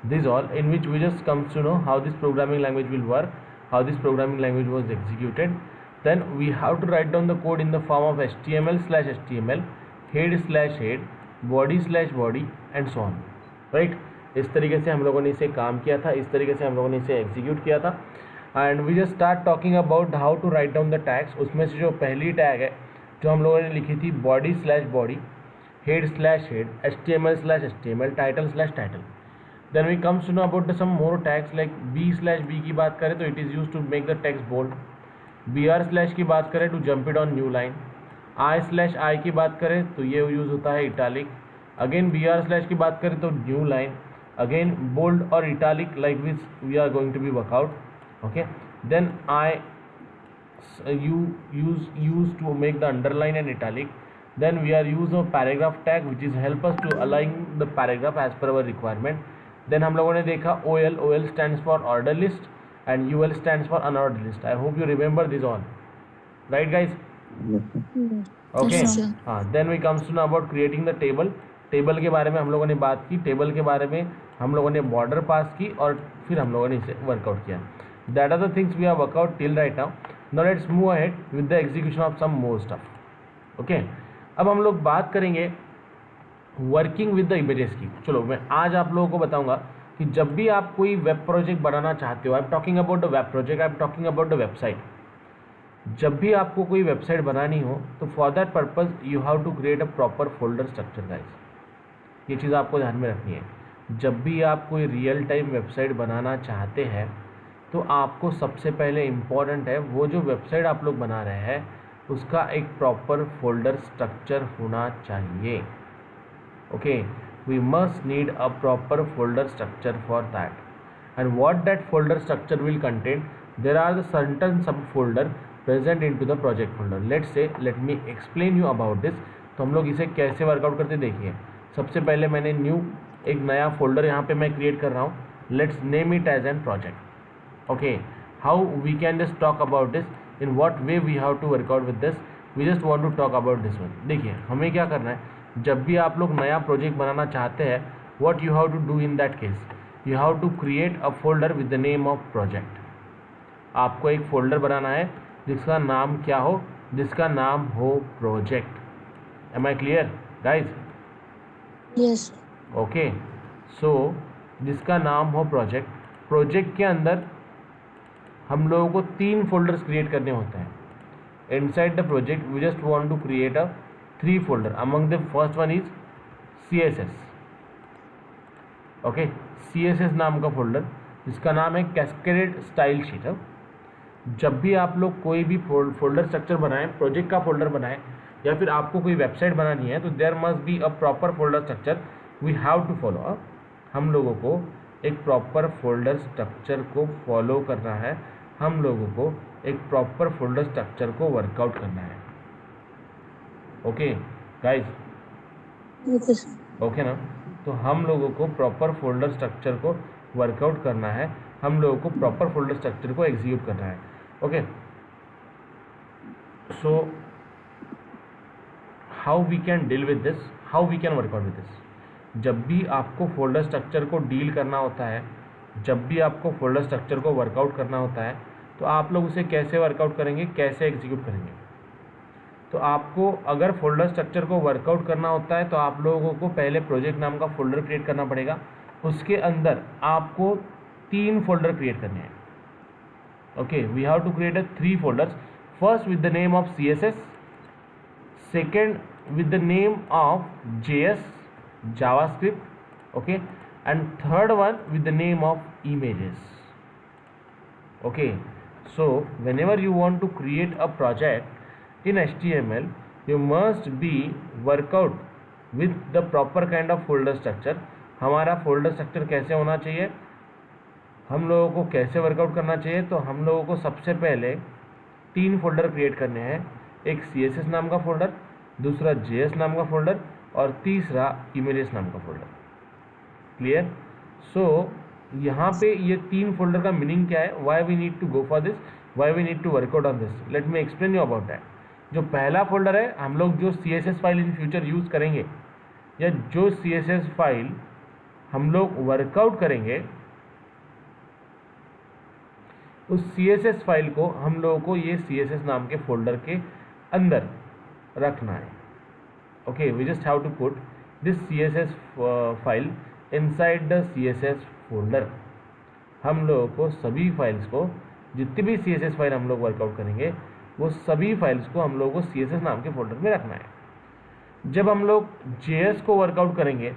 this all, in which we just comes to know how this programming language will work, how this programming language was executed. Then we have to write down the code in the form of HTML/HTML, head/head, body/body and so on, right? इस तरीके से हम लोगों ने इसे काम किया था, इस तरीके से हम लोगों ने इसे एग्जीक्यूट किया था. And we just start talking about how to write down the tags. उसमें से जो पहली टैग है जो हम लोगों ने लिखी थी, body/body, head/head, HTML/HTML, title/title. Then we comes to know about some more tags like b/b की बात करें तो it is used to make the text bold. br/ की बात करें to jump it on new line. i/i की बात करें तो ये यूज़ होता है italic. अगेन br/ की बात करें तो न्यू लाइन. अगेन बोल्ड और italic like which we are going to be work out. Okay. Then you use to make the underline and italic. Then we are use of paragraph tag which is help us to align the paragraph as per our requirement. Then हम लोगों ने देखा OL stands for order list and UL stands for unordered list. I hope you remember this all, right guys? Okay. हाँ, then we comes to know about creating the table. Table के बारे में हम लोगों ने बात की, टेबल के बारे में हम लोगों ने बॉर्डर पास की और फिर हम लोगों ने इसे वर्कआउट किया. That are the things we are work out till right now. Now let's move ahead with the execution of some more stuff. Okay, अब हम लोग बात करेंगे वर्किंग विद द इमेजेस की. चलो मैं आज आप लोगों को बताऊंगा कि जब भी आप कोई वेब प्रोजेक्ट बनाना चाहते हो, I am talking about the web project, I am talking about the website. जब भी आपको कोई वेबसाइट बनानी हो तो for that purpose you have to create a proper folder structure guys. ये चीज़ आपको ध्यान में रखनी है. जब भी आप कोई रियल टाइम वेबसाइट बनाना चाहते हैं तो आपको सबसे पहले इम्पॉर्टेंट है वो जो वेबसाइट आप लोग बना रहे हैं उसका एक प्रॉपर फोल्डर स्ट्रक्चर होना चाहिए. Okay, we must need a proper folder structure for that. And what that folder structure will contain, there are the certain sub folder present into the project folder. Let me explain you about this. तो हम लोग इसे कैसे work out करते देखिए. सबसे पहले मैंने एक नया फोल्डर यहाँ पे मैं क्रिएट कर रहा हूँ. Let's name it as an project. Okay, how we can just talk about this, in what way we have to work out with this. We just want to talk about this one. देखिए हमें क्या करना है, जब भी आप लोग नया प्रोजेक्ट बनाना चाहते हैं, what you have to do in that case, you have to create a folder with the name of project. आपको एक फोल्डर बनाना है जिसका नाम क्या हो, जिसका नाम हो project. Am I clear guys? Yes. Okay, so जिसका नाम हो प्रोजेक्ट. प्रोजेक्ट के अंदर हम लोगों को 3 फोल्डर्स क्रिएट करने होते हैं. Inside the project we just want to create a 3 folder. Among the first one is CSS. Okay, CSS नाम का फोल्डर जिसका नाम है कैस्केडेड स्टाइल शीट. जब भी आप लोग कोई भी फोल्डर स्ट्रक्चर बनाएं, प्रोजेक्ट का फोल्डर बनाएं या फिर आपको कोई वेबसाइट बनानी है तो there must be a proper folder structure we have to follow. हम लोगों को एक प्रॉपर फोल्डर स्ट्रक्चर को फॉलो करना है. हम लोगों को एक प्रॉपर फोल्डर स्ट्रक्चर को वर्कआउट करना है. Okay guys? ओके ना? तो हम लोगों को प्रॉपर फोल्डर स्ट्रक्चर को वर्कआउट करना है. हम लोगों को प्रॉपर फोल्डर स्ट्रक्चर को एग्जीक्यूट करना है. Okay, so how we can deal with this, how we can work out with this. जब भी आपको फोल्डर स्ट्रक्चर को डील करना होता है, जब भी आपको फोल्डर स्ट्रक्चर को वर्कआउट करना होता है तो आप लोग उसे कैसे वर्कआउट करेंगे, कैसे एग्जीक्यूट करेंगे. तो आपको अगर फोल्डर स्ट्रक्चर को वर्कआउट करना होता है तो आप लोगों को पहले प्रोजेक्ट नाम का फोल्डर क्रिएट करना पड़ेगा. उसके अंदर आपको 3 फोल्डर क्रिएट करने हैं. Okay, we have to create 3 folders. First with the name of CSS, second with the name of JS, JavaScript, okay, and third one with the name of images. Okay, so whenever you want to create a project in HTML, you must be workout with the proper kind of folder structure. हमारा folder structure कैसे होना चाहिए, हम लोगों को कैसे work out करना चाहिए. तो हम लोगों को सबसे पहले 3 फोल्डर क्रिएट करने हैं. एक CSS नाम का फोल्डर, दूसरा JS नाम का फोल्डर और तीसरा इमेजेस नाम का फोल्डर. क्लियर? सो यहाँ पे ये 3 फोल्डर का मीनिंग क्या है, why we need to go for this, why we need to work out on this. Let me explain you about that. जो पहला फोल्डर है, हम लोग जो CSS file in future use करेंगे या जो CSS फाइल हम लोग वर्कआउट करेंगे उस CSS फाइल को, हम लोगों को ये CSS नाम के फोल्डर के अंदर रखना है. Okay, we just have to put this CSS file inside the CSS folder. हम लोगों को सभी फाइल्स को, जितनी भी CSS फाइल हम लोग वर्कआउट करेंगे, वो सभी फाइल्स को हम लोगों को CSS नाम के फोल्डर में रखना है. जब हम लोग JS को वर्कआउट करेंगे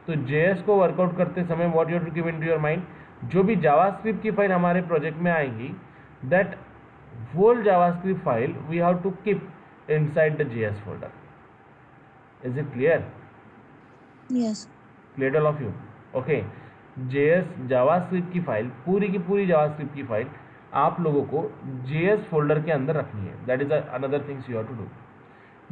तो JS को वर्कआउट करते समय what you have to keep in to your mind, जो भी जावास्क्रिप्ट की फाइल हमारे प्रोजेक्ट में आएंगी, that whole JavaScript file we have to keep inside the JS folder. Is it clear? Yes. Clear all of you? Okay, JS JavaScript की file, पूरी की पूरी जावास्क्रिप्ट की फाइल आप लोगों को JS फोल्डर के अंदर रखनी है. That is another things you have to do.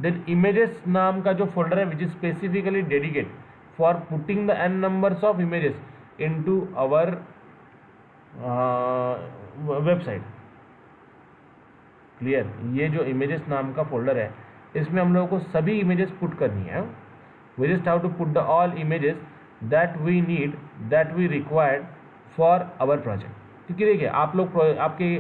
Then images नाम का जो फोल्डर है, which is specifically dedicate for putting the n numbers of images into our website. Clear? ये जो इमेजेस नाम का फोल्डर है, इसमें हम लोगों को सभी इमेजेस पुट करनी है. We just have to put the all images that we need, that we required for our project. क्योंकि देखिए, आप लोग आपके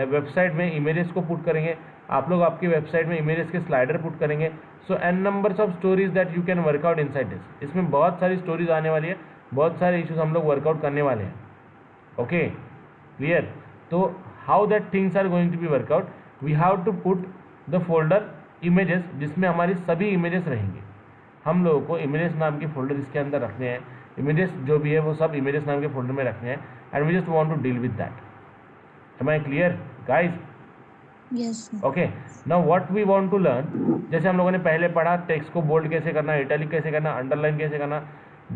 वेबसाइट में इमेजेस को पुट करेंगे, आप लोग आपके वेबसाइट में इमेजेस के स्लाइडर पुट करेंगे. सो n numbers of stories that you can work out inside this. इसमें बहुत सारी स्टोरीज आने वाली है, बहुत सारे इश्यूज हम लोग वर्कआउट करने वाले हैं. Okay, clear? तो how that things are going to be work out, we have to put the folder images, जिसमें हमारी सभी इमेजेस रहेंगी. हम लोगों को इमेजेस नाम के फोल्डर इसके अंदर रखने हैं. इमेजेस जो भी है वो सब इमेजेस नाम के फोल्डर में रखने हैं. And we just want to deal with that. Am I clear guys? Yes, sir. Okay, now what we want to learn, जैसे हम लोगों ने पहले पढ़ा टेक्स्ट को बोल्ड कैसे करना, इटैलिक कैसे करना, अंडरलाइन कैसे करना,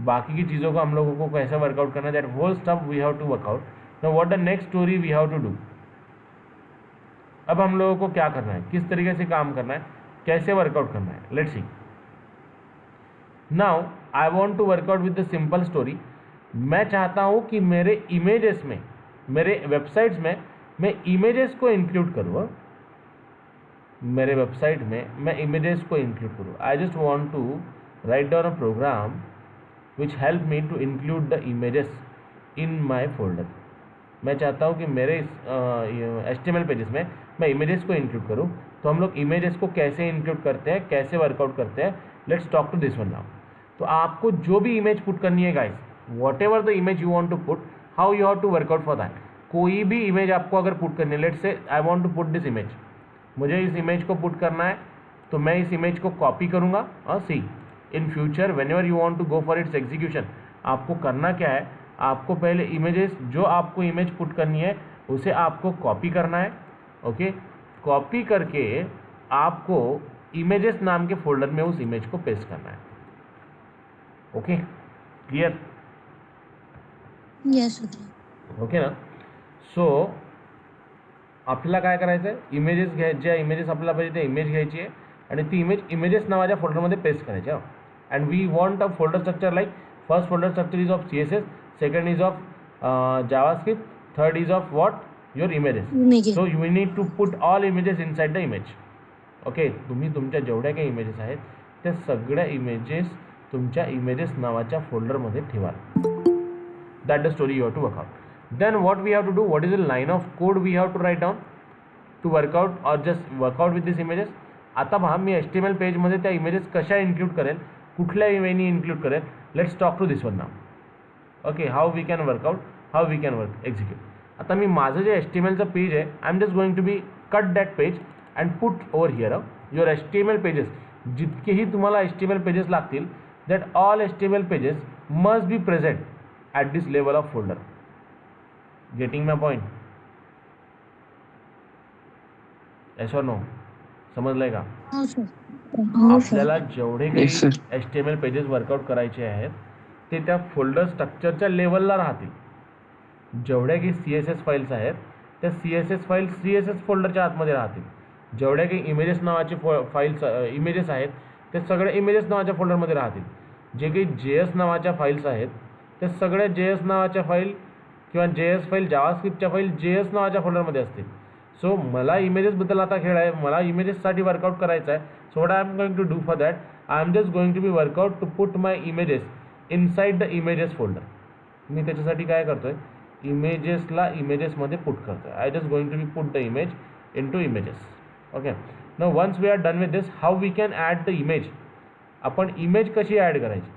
बाकी की चीज़ों को हम लोगों को कैसे वर्कआउट करना, that whole stuff we have to work out. Now what the next story we have to do. अब हम लोगों को क्या करना है, किस तरीके से काम करना है, कैसे वर्कआउट करना है. Let's see. Now I want to work out with the simple story. मैं चाहता हूँ कि मेरे इमेजेस में, मेरे वेबसाइट्स में मैं इमेजेस को इंक्लूड करूँ. मेरे वेबसाइट में मैं इमेजेस को इंक्लूड करूँ. I just want to write down a program which help me to include the images in my folder. मैं चाहता हूँ कि मेरे HTML पेजेस में मैं इमेजेस को इंक्लूड करूँ. तो हम लोग इमेजेस को कैसे इंक्लूड करते हैं, कैसे वर्कआउट करते हैं, let's talk to this one now. तो आपको जो भी इमेज पुट करनी है guys, whatever the image you want to put, how you have to work out for that. कोई भी इमेज आपको अगर पुट करनी है, let's say I want to put this image, मुझे इस इमेज को पुट करना है, तो मैं इस इमेज को कॉपी करूँगा. और see, in future whenever you want to go for its execution, आपको करना क्या है, आपको पहले इमेजेस, जो आपको इमेज पुट करनी है उसे आपको कॉपी करना है. ओके, कॉपी करके आपको इमेजेस नाम के फोल्डर में उस इमेज को पेस्ट करना है. Okay, clear? Yes, sir. Okay ना. सो आपल्याला काय करायचं आहे, इमेजेस ज्या इमेजेस आपल्याला पाहिजे त्या इमेज घ्यायची आहे आणि ती इमेज इमेजेस नावाच्या फोल्डरमध्ये पेस्ट करायची आहे. And we want a folder structure like, first folder structure is of CSS, second is of JavaScript, third is of what, your images. Images. So you need to put all images inside the image. Okay, तुम्ही तुमच्या जेवढ्या काही images आहेत त्या सगळ्या images तुमच्या images नावाच्या फोल्डरमध्ये ठेवा. That the story you have to work out. Then what we have to do, what is the line of code we have to write down to work out or just work out with this images. आता पहा, मी HTML पेजमध्ये त्या images कशा include करेल, कुठल्या वेनी include करेल. Let's talk to this one now. Okay, how we can work out, how we can work execute. आता मी माझं जे HTMLचं पेज आहे, I am just going to be cut that page and put over here your HTML pages. जितकेही तुम्हाला HTML pages लागतील, that all HTML pages must be present at this level of folder. Getting my point? Yes or no? समजलंय का? Oh, sir. Oh, sir. आपल्याला जेवढे काही Yes, sir. HTML pages workout करायचे आहेत ते त्या फोल्डर स्ट्रक्चरच्या लेवलला राहतील. जेवढ्या काही CSS फाईल्स आहेत त्या CSS फाईल्स CSS फोल्डरच्या आतमध्ये राहतील. जेवढ्या काही इमेजेस नावाचे फाईल्स इमेजेस आहेत ते सगळे इमेजेस नावाच्या फोल्डरमध्ये राहतील. जे काही JS नावाच्या फाईल्स आहेत त्या सगळ्या JS नावाच्या फाईल किंवा JS फाईल, जावास्क्रिप्टच्या फाईल JS नावाच्या फोल्डरमध्ये असतील. सो मला इमेजेसबद्दल आता खेळ आहे, मला इमेजेससाठी वर्कआउट करायचं आहे. So what I am going to do for that, I am just going to be work out to put my images inside the images folder. मी त्याच्यासाठी काय करतोय, इमेजेसला इमेजेसमध्ये पुट करतोय. I just going to be put the image into images. Okay. Now once we are done with this, how we can add the image. आपण image कशी add करायची,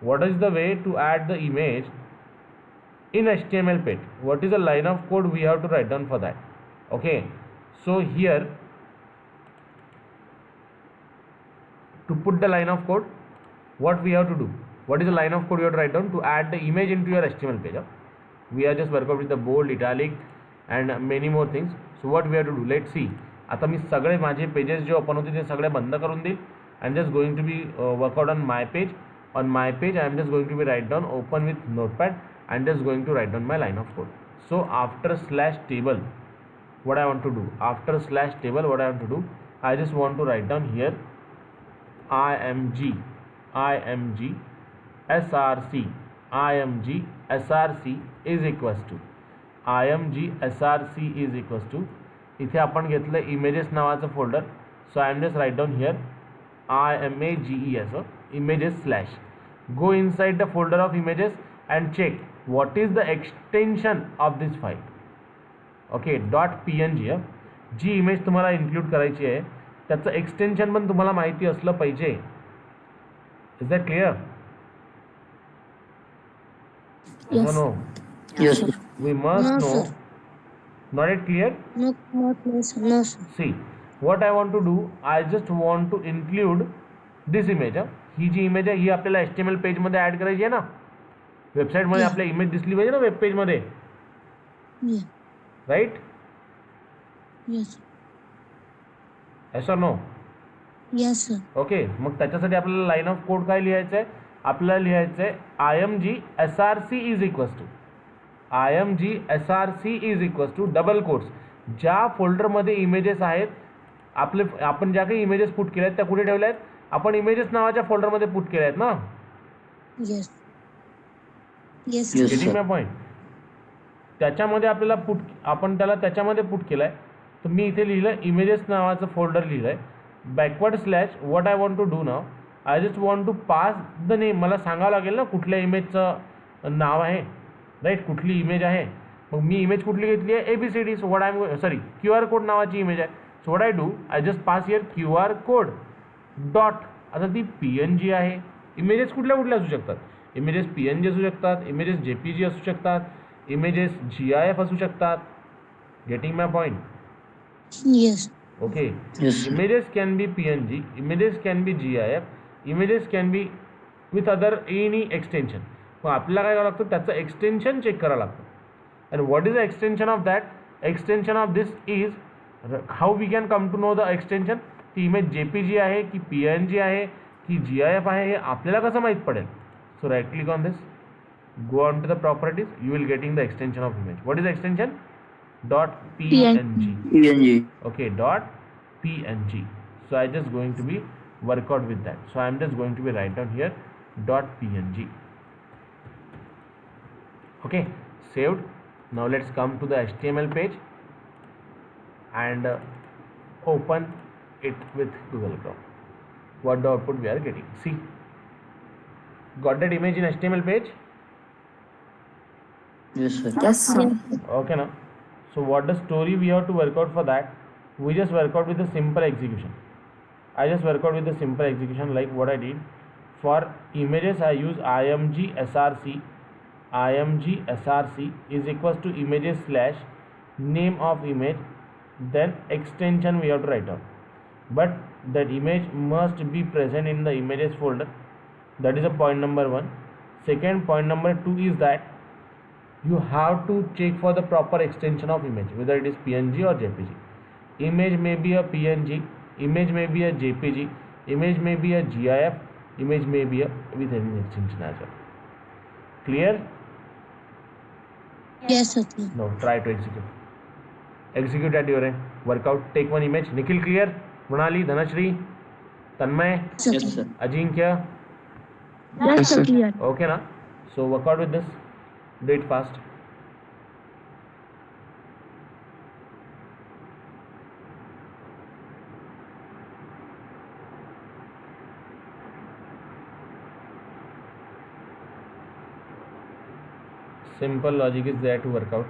what is the way to add the image in HTML page, what is the line of code we have to write down for that. Okay, so here to put the line of code, what we have to do, what is the line of code you have to write down to add the image into your HTML page. We are just work out with the bold, italic and many more things. So what we have to do, let's see. आता मी सगळे माझे pages जे open होते ते सगळे बंद करून देईल. I am just going to be work out on my page. On my page I am just going to be write down, open with notepad and just going to write down my line of code. So after slash table, what I want to do, after slash table what I want to do, I just want to write down here img src is equals to इथे आपण घेतलं images नावाचं folder. So I am just write down here IMAGES images slash. Go inside the folder of images and check what is the extension of this file. Okay, .png. जी image तुम्हाला include करायची आहे त्याचं extension पण तुम्हाला माहिती असलं पाहिजे. Is that clear? Yes. No. Yes, sir. We must No, know. sir. Not yet clear? No, no, sir. No, sir. See, what I want to do, I just want to include this image. ही जी image आहे ही आपल्याला HTML पेजमध्ये add करायची आहे ना. वेबसाईटमध्ये Yeah. आपल्या image दिसली पाहिजे ना वेब पेजमध्ये, Yeah. Right? Yes. Yes or no? Yes, sir. Okay. मग त्याच्यासाठी आपल्याला लाईन ऑफ कोड काय लिहायचं आहे, आपल्याला लिहायचं आहे IMG SRC is equals to double quotes. ज्या फोल्डरमध्ये इमेजेस आहेत आपण ज्या काही इमेजेस पुट केल्या आहेत त्या कुठे ठेवल्या आहेत, आपण इमेजेस नावाच्या फोल्डरमध्ये पुट केल्या आहेत ना. Yes. Yes, Yes. sir. Getting my point. त्याच्यामध्ये आपल्याला आपण त्याला त्याच्यामध्ये पुट केलं आहे. तर मी इथे लिहिलं इमेजेस नावाचं फोल्डर लिहिलं आहे. Backward slash what I want to do नाव, I just want to pass the name. मला सांगावं लागेल ना कुठल्या इमेजचं नाव आहे, राईट, कुठली इमेज आहे. मग मी इमेज कुठली घेतली आहे, ABCD. So what I am sorry QR code नावाची इमेज आहे. So what I do, I just pass here QR code dot. आता ती PNG आहे. इमेजेस कुठल्या कुठल्या असू शकतात, इमेजेस PNG असू शकतात, इमेजेस JPG असू शकतात, इमेजेस GIF असू शकतात. Getting my point? Yes. Okay. Yes, sir. Images can be PNG, images can be GIF, images can be with other any extension. मग आपल्याला काय करावं लागतं, त्याचं एक्सटेन्शन चेक करावं लागतं. And what is the extension of that, extension of this is how we can come to know the extension. ती image JPG आहे की PNG आहे की GIF आहे हे आपल्याला कसं माहीत पडेल. So right click on this, go on to the properties, you will getting the extension of image. What is the extension? .png. PNG. Okay, .png. So I just going to be work out with that. So I am just going to be write down here .png. Okay, saved. Now let's come to the HTML page and open it with Google Chrome. What the output we are getting? See, got that image in HTML page? Yes, sir. Yes, sir. Okay now. So what the story we have to work out for that, we just work out with the simple execution. I just work out with the simple execution like what I did. For images I use img src is equals to images slash name of image, then extension we have to write down. But that image must be present in the images folder. That is a point number 1. Second, point number 2 is that you have to check for the proper extension of image, whether it is PNG or JPG. Image may be a PNG, image may be a JPG, image may be a GIF, image may be a with any extension as well. Clear? Yes, sir. Now try to execute. Execute at your end. Work out. Take one image. Nikhil clear? Pranali, Dhanashri, Tanmay, Yes, sir. Ajinkya. Yes, sir. Clear. Okay na? So work out with this. Do it fast. Simple logic is there to work out.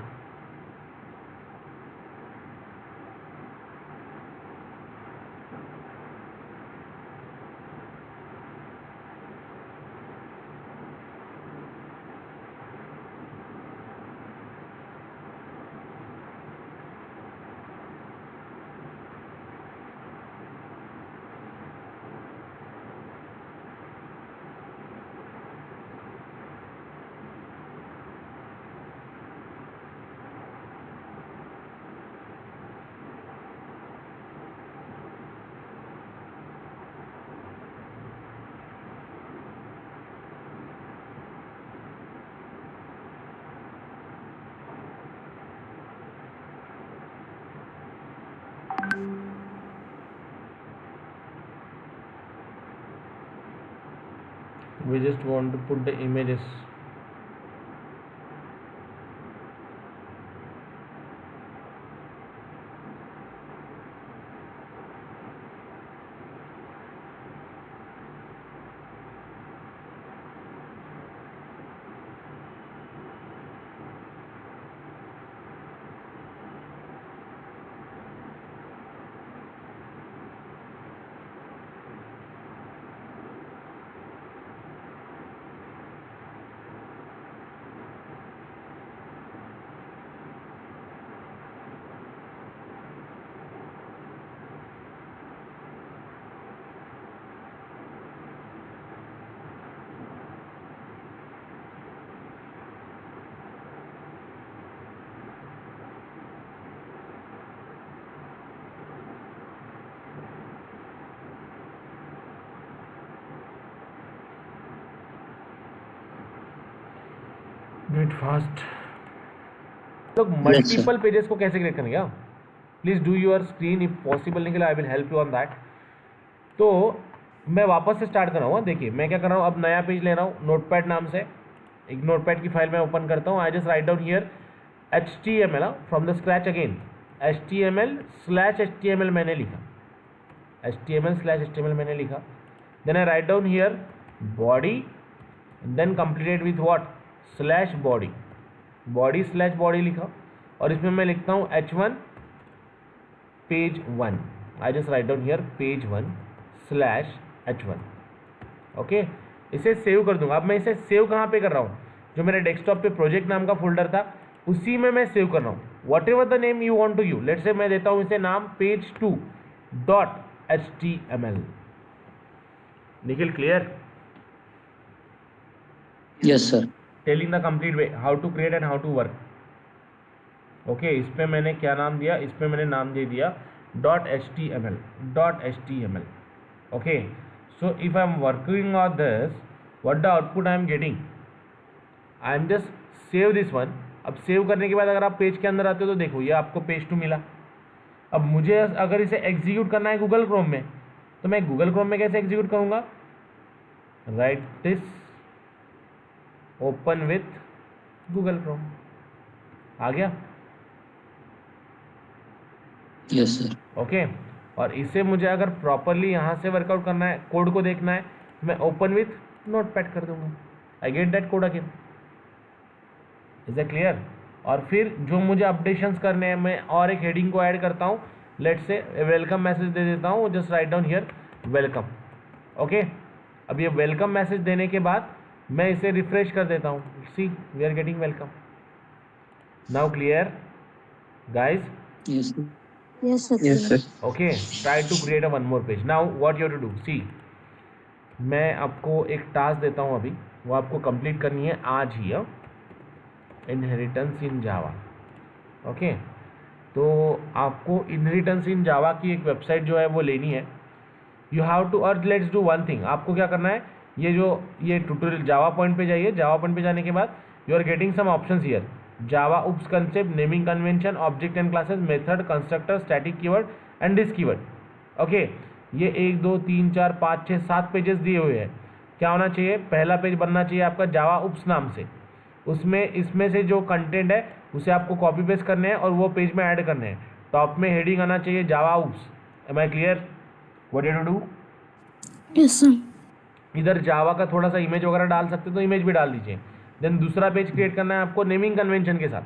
We just want to put the images. Do it fast. लोग multiple pages को कैसे create करेंगे? Please do your screen if possible नहीं, I will help you on that. तो मैं वापस से start कर रहा हूँ. देखिए मैं क्या कर रहा हूँ, अब नया पेज ले रहा हूँ नोटपैड नाम से. एक नोटपैड की फाइल मैं ओपन करता हूँ. I just write down here HTML from the scratch again. HTML/HTML मैंने लिखा. HTML/HTML मैंने लिखा. Then I write down here body, then completed with what /body. body/body लिखा और इसमें मैं लिखता हूँ H1 page 1. I just write down here page 1/H1. Okay, इसे सेव कर दूंगा. अब मैं इसे सेव कहाँ पे कर रहा हूँ? जो मेरे डेस्कटॉप पे प्रोजेक्ट नाम का फोल्डर था उसी में मैं सेव कर रहा हूँ. Whatever the name you want to give. Let's say मैं देता हूँ इसे नाम page2.html. Nikhil clear? Yes sir. Telling the complete way how to create and how to work. Okay, इस पर मैंने क्या नाम दिया? इस पर मैंने नाम दे दिया .html. Okay, so if I am working on this, what the output I am getting? I am just save this one. अब सेव करने के बाद अगर आप पेज के अंदर आते हो तो देखो ये आपको page 2 मिला. अब मुझे अगर इसे एग्जीक्यूट करना है गूगल क्रोम में, तो मैं गूगल क्रोम में कैसे एग्जीक्यूट करूँगा? Right this, open with Google Chrome. आ गया? Yes sir. ओके, और इसे मुझे अगर प्रॉपरली यहाँ से वर्कआउट करना है, कोड को देखना है, तो मैं ओपन विथ नोटपैड कर दूंगा. I get that code again. Is that clear? और फिर जो मुझे अपडेशंस करने हैं, मैं और एक हेडिंग को ऐड करता हूँ. लेट्स से वेलकम मैसेज दे देता हूँ. Just write down here welcome. Okay, अब ये वेलकम मैसेज देने के बाद मैं इसे रिफ्रेश कर देता हूँ. See, we are getting welcome. Now clear guys? Yes sir. Yes, sir. Yes sir. Okay, try to create a one more page. Now what you have to do, see, मैं आपको एक टास्क देता हूँ अभी, वो आपको कंप्लीट करनी है आज ही. Inheritance in Java. ओके, तो आपको इनहेरिटेंस इन जावा की एक वेबसाइट जो है वो लेनी है. यू हैव टू, और लेट्स डू वन थिंग. आपको क्या करना है, ये ट्यूटोरियल जावा पॉइंट पे जाइए. जावा पॉइंट पे जाने के बाद you are getting some options here. Java OOPs concept, naming convention, object and classes, method, constructor, static keyword and this keyword. Okay, ये 1 2 3 4 5 6 7 पेजेस दिए हुए हैं. क्या होना चाहिए? पहला पेज बनना चाहिए आपका जावा उप्स नाम से. उसमें इसमें से जो कंटेंट है उसे आपको कॉपी पेस्ट करने हैं और वो पेज में ऐड करने हैं. टॉप में हेडिंग आना चाहिए Java oops. Am I clear? What you do? Yes, sir. इधर जावा का थोड़ा सा इमेज वगैरह डाल सकते हो तो इमेज भी डाल दीजिए. देन दूसरा पेज क्रिएट करना है आपको नेमिंग कन्वेंशन के साथ.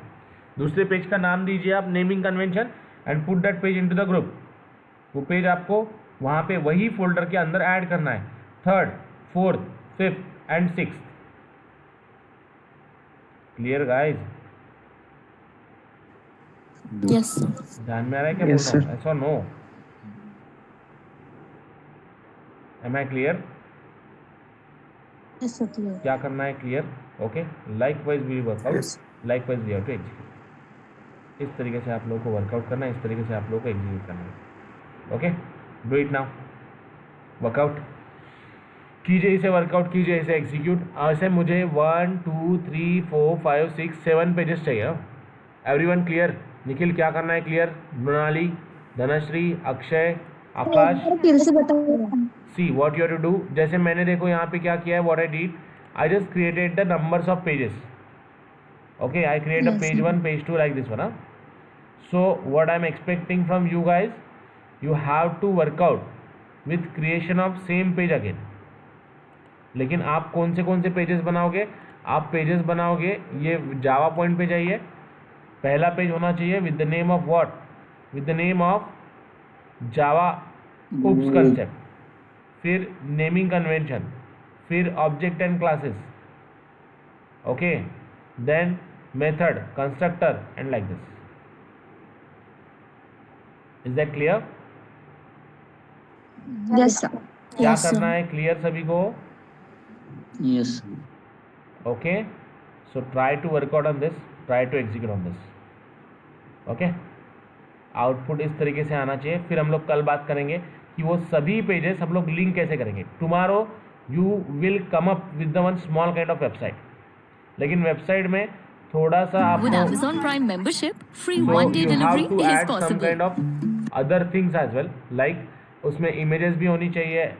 दूसरे पेज का नाम दीजिए आप naming convention and put that page into the group. वो पेज आपको वहाँ पे वही फोल्डर के अंदर ऐड करना है. Third, fourth, fifth and sixth. Clear guys? Yes, sir. ध्यान में आ रहा है क्या Yes, बोल रहा हूँ? sir. ऐसा no? Am I clear? Yes, sir. Clear. क्या करना है clear? Okay. Likewise we work out, Yes. Likewise we have to execute. इस तरीके से आप लोगों को वर्कआउट करना है, इस तरीके से आप लोगों को एग्जीक्यूट करना है. Okay, do it now. Workout कीजिए, इसे वर्कआउट कीजिए, इसे एग्जीक्यूट. ऐसे मुझे 1 2 3 4 5 6 7 पेजेस चाहिए. Everyone clear? निखिल क्या करना है क्लियर? मृणाली, धनश्री, अक्षय, आकाश. फिर से बताओ. See what you have to do. जैसे मैंने देखो यहाँ पे क्या किया है, what I did, I just created the numbers of pages. Okay, I create a Yes, page sir. 1 page 2 like this one. So what I'm expecting from you guys, you have to work out with creation of same page again. लेकिन आप कौन से pages बनाओगे? आप pages बनाओगे, ये जावा point पे जाइए. पहला पेज होना चाहिए with the name of what, with the name of Java OOPs concept, फिर नेमिंग कन्वेंशन, फिर object and classes. Okay, then method, constructor and like this. Is that clear? Yes, sir. क्या Yes, करना sir. है clear सभी को? Yes. Okay, so try to work out on this, try to execute on this. Okay, output इस तरीके से आना चाहिए. फिर हम लोग कल बात करेंगे कि वो सभी पेजेस हम लोग लिंक कैसे करेंगे. Tomorrow you will come up with the one small kind of website. लेकिन वेबसाइट में थोड़ा सा With आपको Amazon Prime membership, free so one-day you have delivery to is add some possible. kind of other things as well, like उसमें images भी होनी चाहिए,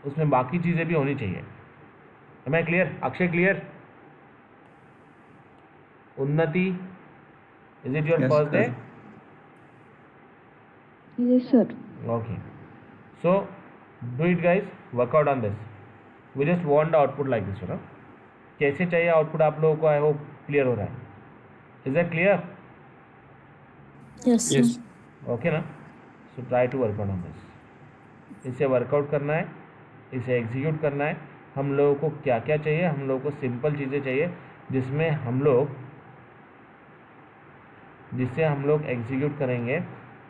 उसमें बाकी चीज़ें भी होनी चाहिए. Am I clear? Akshay clear? उन्नति, is it your Yes, first day? sir. Yes, sir. Okay, so do it guys, work out on this. We just want the output like this, you know. कैसे चाहिए output आप लोगों को? I hope clear हो रहा है. Is that clear? Yes, sir. Yes. Okay ना? So try to work out on this. इसे वर्कआउट करना है, इसे एग्जीक्यूट करना है. हम लोगों को क्या क्या चाहिए? हम लोगों को सिंपल चीज़ें चाहिए जिससे हम लोग एग्जीक्यूट करेंगे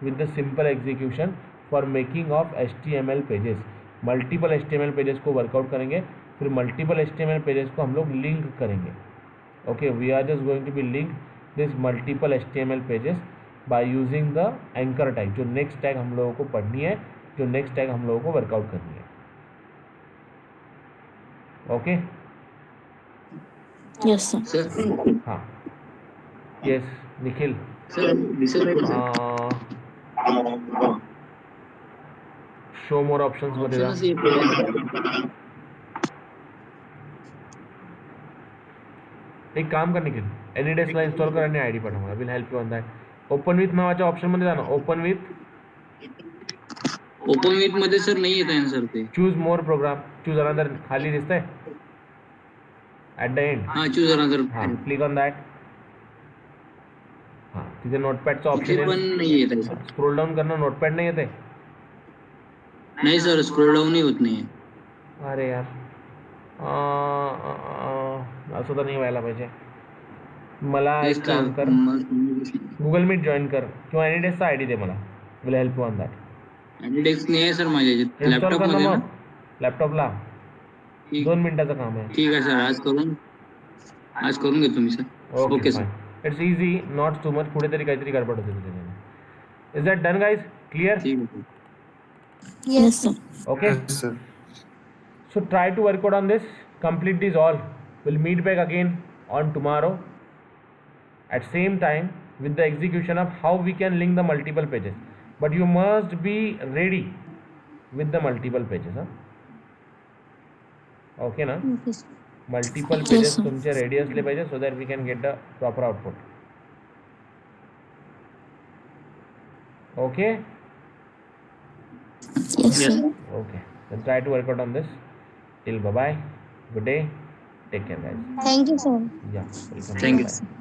with the simple execution for making of HTML pages. Multiple HTML pages को वर्कआउट करेंगे, फिर मल्टीपल HTML पेजेस को हम लोग लिंक करेंगे. Okay, we are just going to be link this multiple HTML pages by using the anchor tag. जो next tag हम लोगों को पढ़नी है, जो नेक्स्ट टैग हम लोगों को वर्कआउट करनी है. Okay, Yes, sir. Sir. हाँ, yes Nikhil. Sir, this is my question. Show more options मध्ये जा. Options ये पेज. एक काम कर निखिल, एनीडेस्कला इन्स्टॉल कर आणि आयडी पाठव मला. Will help you on that. Open with नावाच्या ऑप्शन मध्ये जा ना. ओपन विथ, ओपन विथ मध्ये सर नाही येत आहे ना सर ते. चूज मोर प्रोग्राम, चूज अनदर. खाली दिसतंय ॲट द एंड. हा चूज अनदर. हां, क्लिक ऑन दॅट. हां, तिथे नोटपॅडचं इथे ऑप्शन पण आहे. नाही येत आहे सर. स्क्रोल डाऊन करणं, नोटपॅड नाही येते. नाही सर, स्क्रोल डाऊनही होत नाही. अरे यार, असं तर नाही व्हायला पाहिजे. मला एक काम कर, गुगल मीट जॉईन कर किंवा एनीडेस्कचा आय डी दे मला. Will help you on that. आणि डेस्क नाही आहे सर माझ्या याच्यात. इन्स्टॉल लॅपटॉप कर ना मध्ये ना. मग लॅपटॉपला. ठीक 2 मिनिटाचं काम आहे. ठीक आहे सर, आज करून घेतो मी sir. Okay okay sir. Fine. It's easy, not too much. पुढे तरी काहीतरी गडबड होते त्याच्याने. Is that done guys? Clear? ठीक आहे. Yes, sir. Okay, Yes, sir. so try to work out on this, complete this all. We'll meet back again on tomorrow at same time with the execution of how we can link the multiple pages. But you must be ready with the multiple pages, huh? Okay na? Okay, sir. Multiple Yes, pages sir. तुमचे ready असले पाहिजे so that we can get the proper output. Okay? Yes, Yes. sir. Okay, then try to work out on this. Till bye bye. Good day. Take care guys. Thank you, sir. Yeah, welcome. Thank you. Bye.